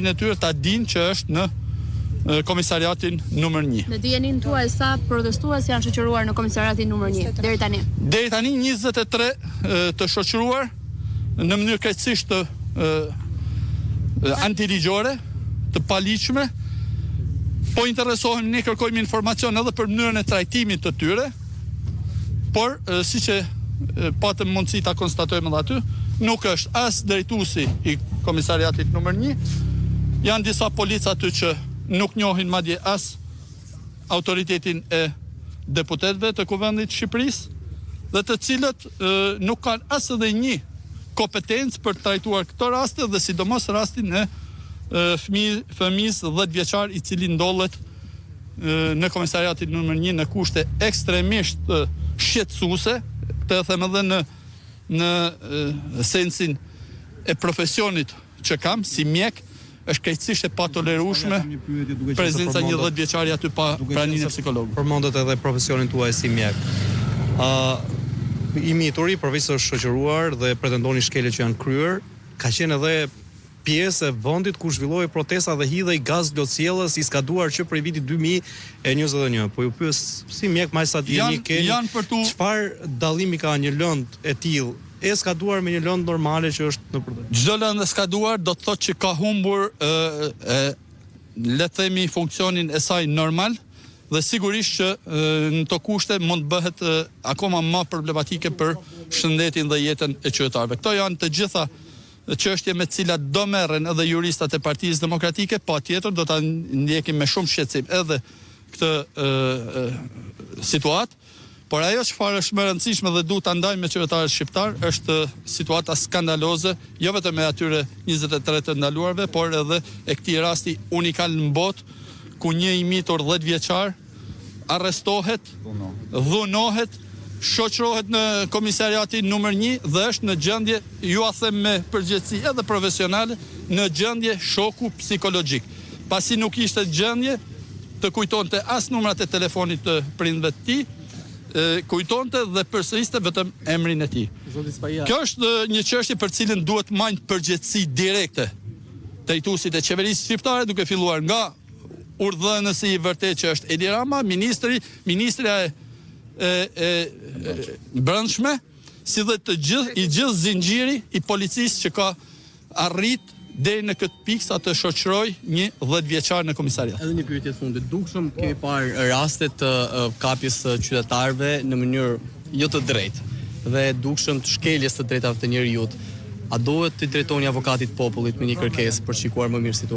Në tyre ta dinë që është në komisariatin numër 1. Në dijenin tuaj sa protestues janë shoqëruar në komisariatin numër 1 deri tani? Deri tani 23 të shoqëruar në mënyrë krejtësisht antiligjore, të paligjshme. Po interesohemi, ne kërkojmë informacion edhe për mënyrën e trajtimit të tyre, por siç e patëm mundësi ta konstatojmë edhe aty, nuk është as drejtuesi i komisariatit numër 1, janë disa polica aty që nuk njohin madje as autoritetin e deputetëve të Kuvendit të Shqipërisë, dhe të cilët nuk kanë as edhe një kompetencë për të trajtuar këto raste, dhe sidomos rastin e fëmijës 10 vjeçar i cili ndollet në komisariatin numër 1 në kushte ekstremisht shqetësuese, të them edhe në sensin e profesionit që kam si mjek, është krejtësisht e patolerueshme prezenca një 10 vjeçari aty pa praninë e psikologut. Përmendet edhe profesionin tuaj si mjek. I mituri, përveç shoqëruar dhe pretendoni shkelje që janë kryer, ka qenë edhe pjesë e vendit ku zhvilloi protesta dhe hidhej gaz lotësjellës i skaduar që prej vitit 2021. Po ju pyes si mjek më sa dini keni çfarë dallimi ka një lëndë e tillë e skaduar me një lëndë normale që është në protestë? Çdo lëndë e skaduar do të thotë që ka humbur le të themi funksionin e saj normal, dhe sigurisht që në to kushte mund të bëhet akoma më problematike për shëndetin dhe jetën e qytetarëve. Këto janë të gjitha çështje me të cilat do merren edhe juristat e Partisë Demokratike, patjetër do ta ndjekim me shumë shqetësim edhe këtë situatë, por ajo çfarë është më e rëndësishme dhe duhet ta ndajmë me qytetarët shqiptar është situata skandaloze, jo vetëm e atyre 23 të ndaluarve, por edhe e këtij rasti unikal në botë, ku një i mitur 10 vjeçar arrestohet, dhunohet, shoqërohet në komisariatin numër 1 dhe është në gjendje, ju a them me përgjegjësi edhe profesionale, në gjendje shoku psikologjik. Pasi nuk ishte gjendje të kujtonte as numrat e telefonit të prindve të tij, kujtonte dhe përsëriste vetëm emrin e tij. Kjo është një çështje për cilën duhet marrë përgjegjësi direkte drejtuesit e qeverisë shqiptare, duke filluar nga urdhënësi i vërtet që është Edi Rama, ministrja e brendshme, si dhe i gjithë zinxhiri i policisë që ka arrit deri në këtë pikë sa të shoqëroj një 10 vjeçar në komisariat. Edhe një pyetje fundit, dukshëm kemi parë raste të kapjes së qytetarëve në mënyrë jo të drejtë dhe dukshëm të shkeljes të drejtave të njerëzit. A duhet të drejtoni avokatit popullit me një kërkesë për shikuar më mirë situatën?